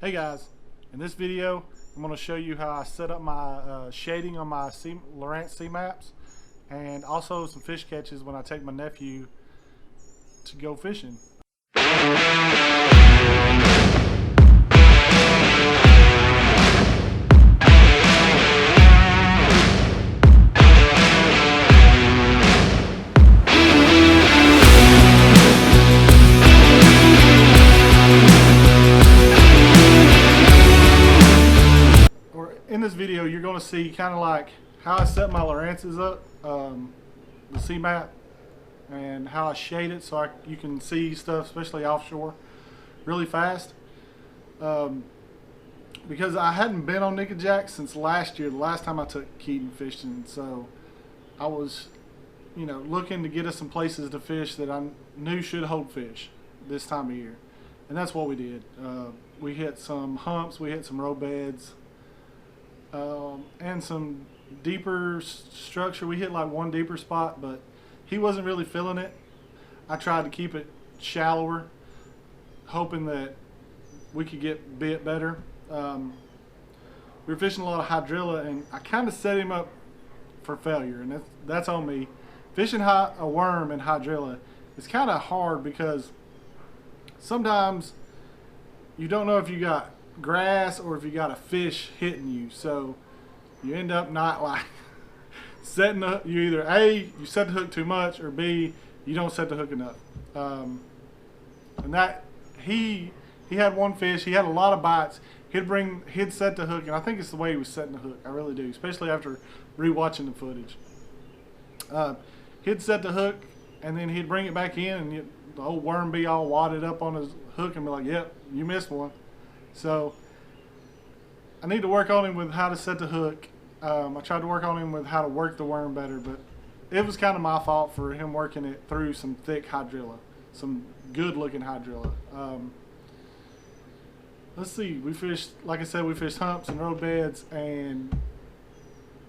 Hey guys, in this video I'm going to show you how I set up my shading on my Lowrance Cmaps, and also some fish catches when I take my nephew to go fishing. In this video, you're going to see kind of like how I set my Lowrances up, the Cmap, and how I shade it so you can see stuff, especially offshore, really fast. Because I hadn't been on Nickajack since last year, the last time I took Keaton fishing, so I was, looking to get us some places to fish that I knew should hold fish this time of year, and that's what we did. We hit some humps, we hit some road beds. And some deeper structure. We hit like one deeper spot, but he wasn't really feeling it. I tried to keep it shallower, hoping that we could get bit better. We were fishing a lot of hydrilla, and I kind of set him up for failure, and that's on me. Fishing a worm in hydrilla is kind of hard because sometimes you don't know if you got grass or if you got a fish hitting you, so you end up not like setting the, you either A, you set the hook too much, or B, you don't set the hook enough. And that he had one fish, he had a lot of bites, he'd set the hook, and I think it's the way he was setting the hook, I really do, especially after rewatching the footage. He'd set the hook and then he'd bring it back in, and the old worm be all wadded up on his hook and be like, yep, you missed one. So I need to work on him with how to set the hook. I tried to work on him with how to work the worm better, but it was kind of my fault for him working it through some thick hydrilla, some good looking hydrilla. Let's see, we fished, like I said, we fished humps and road beds, and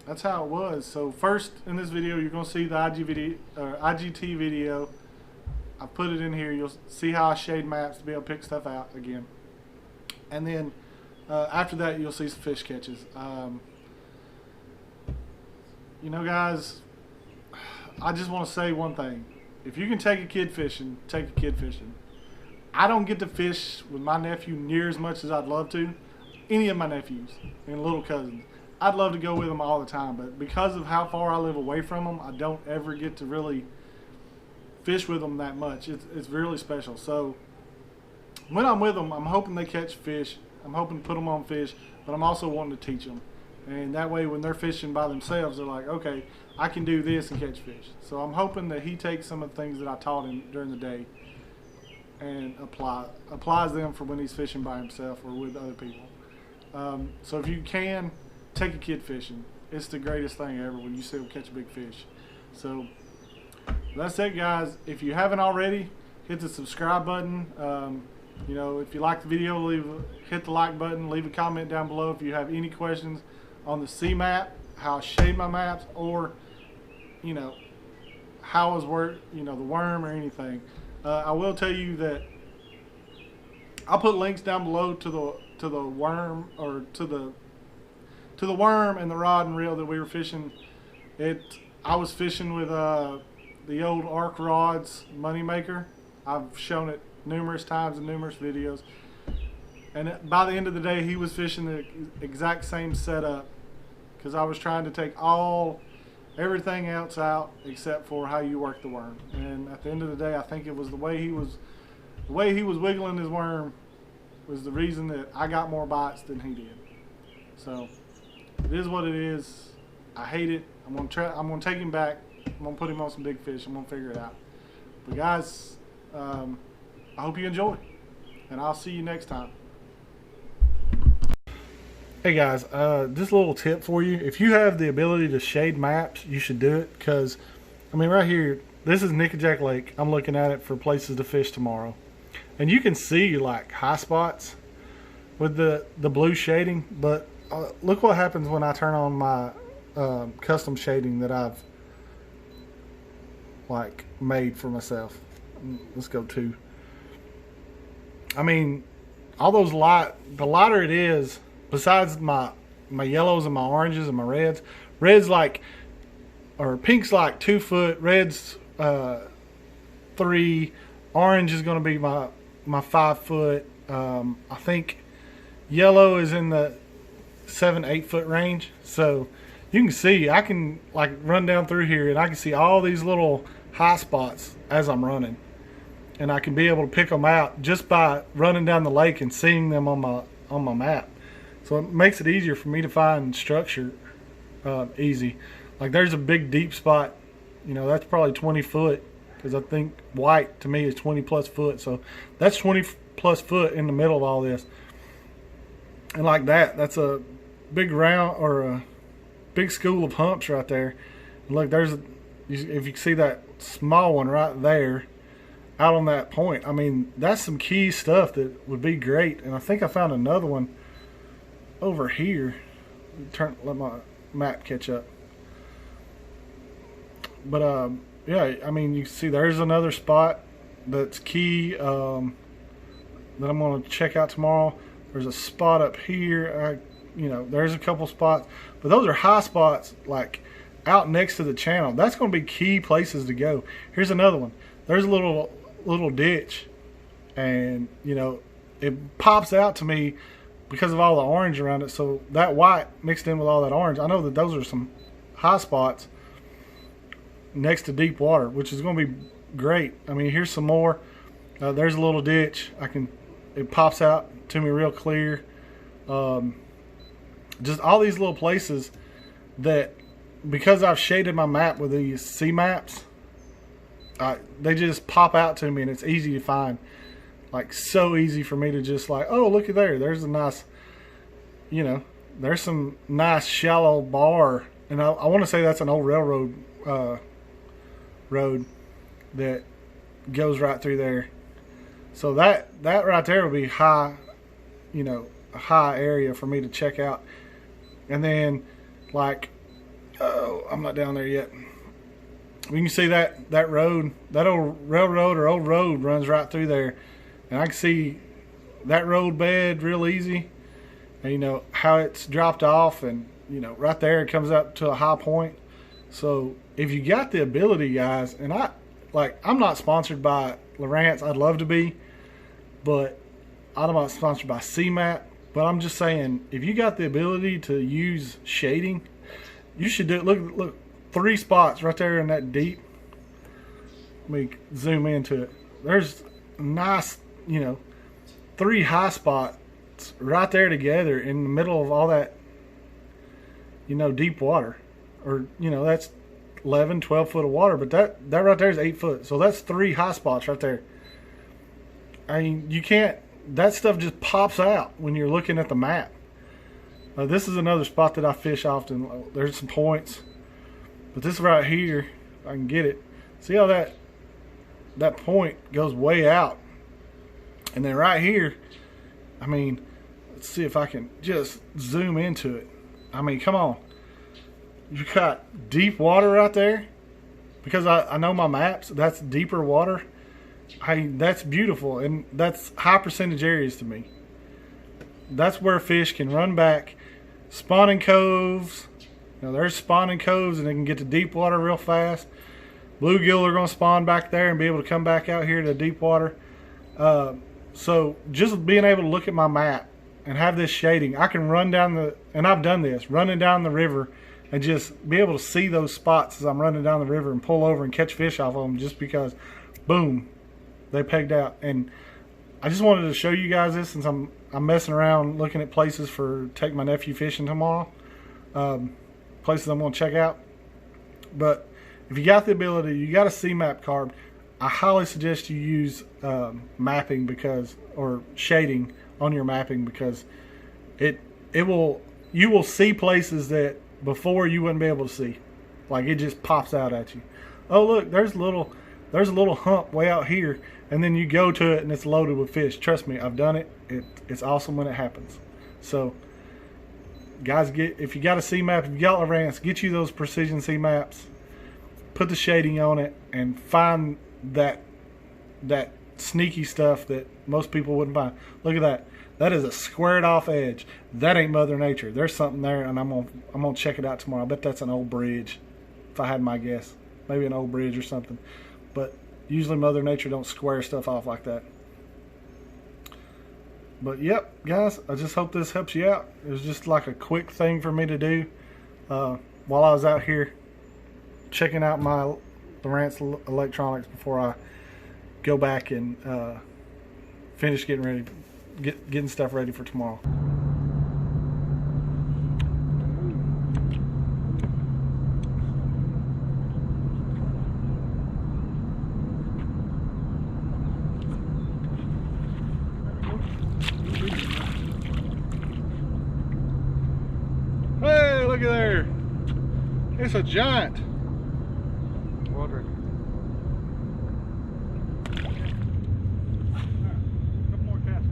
that's how it was. So first in this video, you're going to see the IGT video. I put it in here. You'll see how I shade maps to be able to pick stuff out again. And then after that, you'll see some fish catches. Guys, I just want to say one thing. If you can take a kid fishing, take a kid fishing. I don't get to fish with my nephew near as much as I'd love to. Any of my nephews and little cousins. I'd love to go with them all the time, but because of how far I live away from them, I don't ever get to really fish with them that much. It's really special. So when I'm with them, I'm hoping they catch fish. I'm hoping to put them on fish, but I'm also wanting to teach them. And that way when they're fishing by themselves, they're like, okay, I can do this and catch fish. So I'm hoping that he takes some of the things that I taught him during the day and applies them for when he's fishing by himself or with other people. So if you can, take a kid fishing. It's the greatest thing ever when you see them catch a big fish. So that's it, guys. If you haven't already, hit the subscribe button. If you like the video, hit the like button. Leave a comment down below if you have any questions on the Cmap, how I shade my maps, or how I was the worm or anything. I will tell you that I'll put links down below to the worm, or to the worm and the rod and reel that we were fishing. I was fishing with the old Arc Rods Moneymaker. I've shown it numerous times in numerous videos, and by the end of the day he was fishing the exact same setup, because I was trying to take everything else out except for how you work the worm. And at the end of the day, I think it was the way he was wiggling his worm was the reason that I got more bites than he did. So it is what it is. I hate it. I'm gonna take him back. I'm gonna put him on some big fish. I'm gonna figure it out. But guys, I hope you enjoy, and I'll see you next time. Hey guys, this little tip for you. If you have the ability to shade maps, you should do it, because, right here, this is Nickajack Lake. I'm looking at it for places to fish tomorrow. And you can see like high spots with the blue shading, but look what happens when I turn on my custom shading that I've made for myself. Let's go to. all those the lighter it is, besides my yellows and my oranges and my red's like, or pink's like 2 foot, red's 3, orange is going to be my 5 foot. I think yellow is in the 7-8 foot range. So you can see, I can like run down through here and I can see all these little high spots as I'm running, and I can be able to pick them out just by running down the lake and seeing them on my map. So it makes it easier for me to find structure easy. Like there's a big deep spot, you know, that's probably 20 foot, because I think white to me is 20 plus foot. So that's 20 plus foot in the middle of all this. And like that's a big round, or a big school of humps right there. And look, if you see that small one right there out on that point, I mean, that's some key stuff that would be great. And I think I found another one over here. Let my map catch up. But yeah, I mean, you can see there's another spot that's key that I'm going to check out tomorrow. There's a spot up here. You know, there's a couple spots, but those are high spots, like out next to the channel. That's going to be key places to go. Here's another one. There's a little ditch, and you know, it pops out to me because of all the orange around it. So that white mixed in with all that orange, I know that those are some high spots next to deep water, which is going to be great. I mean, here's some more. There's a little ditch. It pops out to me real clear. Just all these little places that, because I've shaded my map with these Cmaps, they just pop out to me, and it's easy to find. Like, so easy for me to just like, oh, look at there. There's a nice, you know, there's some nice shallow bar. And I want to say that's an old railroad road that goes right through there. So that right there will be high, you know, a high area for me to check out. And then, like, oh, I'm not down there yet. We can see that road, that old railroad or old road runs right through there. And I can see that road bed real easy. And, you know, how it's dropped off, and, you know, right there it comes up to a high point. So if you got the ability, guys, and I'm not sponsored by Lowrance. I'd love to be, but I'm not sponsored by Cmap. But I'm just saying, if you got the ability to use shading, you should do it. Look, 3 spots right there in that deep. Let me zoom into it. There's nice, you know, 3 high spots right there together in the middle of all that, you know, deep water. Or, you know, that's 11, 12 foot of water, but that right there is 8 foot. So that's 3 high spots right there. I mean, you can't, that stuff just pops out when you're looking at the map. This is another spot that I fish often. There's some points, but this right here, I can get it. See how that point goes way out, and then right here, I mean, let's see if I can just zoom into it. I mean, come on. You got deep water right there, because I know my maps, that's deeper water. That's beautiful, and that's high percentage areas to me. That's where fish can run back. Spawning coves, you know, there's spawning coves, and they can get to deep water real fast. Bluegill are going to spawn back there and be able to come back out here to deep water. So just being able to look at my map and have this shading, I can run down and I've done this, running down the river, and just be able to see those spots as I'm running down the river and pull over and catch fish off of them, just because, boom, they pegged out. And I just wanted to show you guys this, since I'm messing around looking at places for take my nephew fishing tomorrow. Places I'm going to check out. But if you got the ability, you got a Cmap card, I highly suggest you use mapping, or shading on your mapping, because you will see places that before you wouldn't be able to see. Like, it just pops out at you. Oh, look, there's a little hump way out here, and then you go to it and it's loaded with fish. Trust me, I've done it. It's awesome when it happens. So, guys, if you got a Cmap, if you got Lowrance, get you those precision Cmaps, put the shading on it, and find that sneaky stuff that most people wouldn't find. Look at that. That is a squared off edge. That ain't Mother Nature. There's something there, and I'm gonna check it out tomorrow. I bet that's an old bridge, if I had my guess. Maybe an old bridge or something. But usually Mother Nature don't square stuff off like that. But yep, guys, I just hope this helps you out. It was just like a quick thing for me to do while I was out here checking out my Lowrance electronics before I go back and finish getting stuff ready for tomorrow. Hey, look at there. It's a giant. World record. Couple more casts.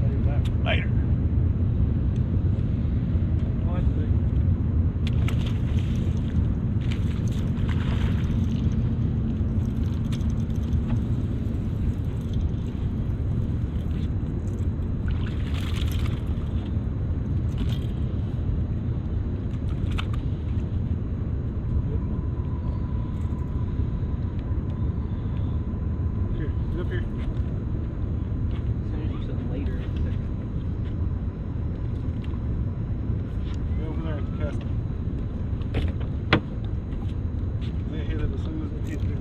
Save that for later. Up here. Later. Go over there at the castle. They hit it as soon as it hit it.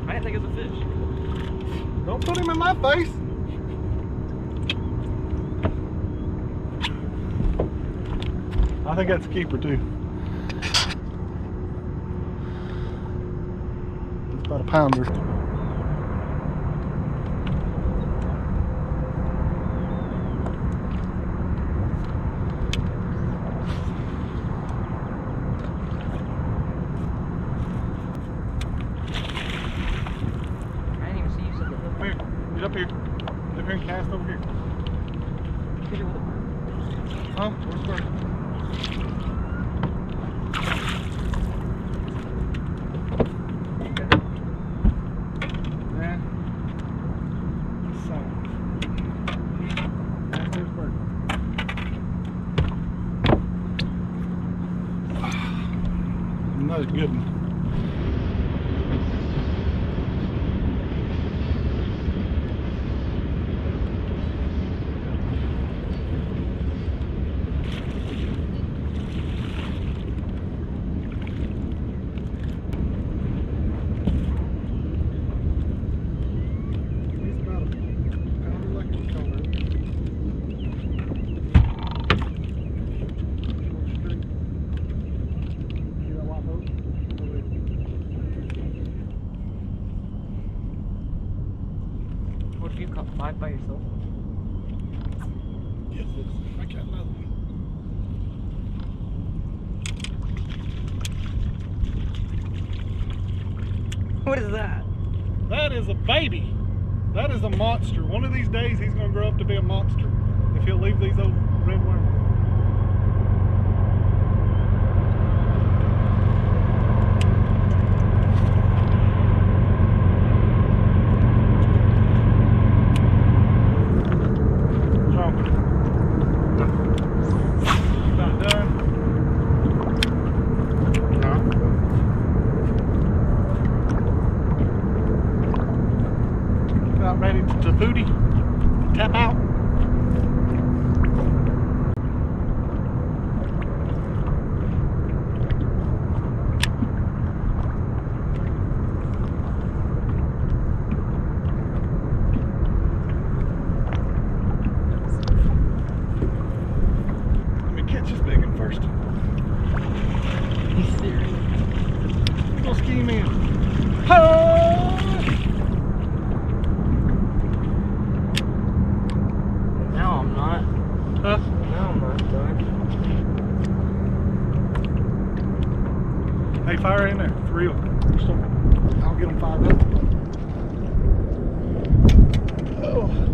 I didn't think it was a fish. Don't put him in my face. I think that's a keeper too. It's about a pounder. Get up here. Get up here and cast over here. Huh? Where's the bird? Man. Son. Cast this bird. Another good one. What if you caught 5 by yourself? Yes, I got another one. What is that? That is a baby. That is a monster. One of these days he's going to grow up to be a monster if he'll leave these old red worms. Ready to booty, tap out. wishful scheming. Oh! Now I'm not. Huh? Now I'm not doing. Hey, fire in there. For real. I'll get them fired up. Oh.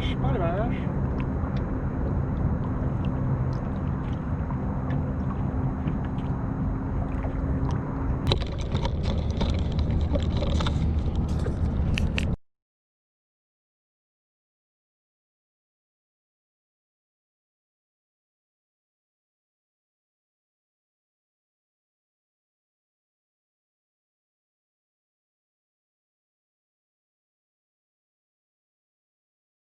Spotty bass.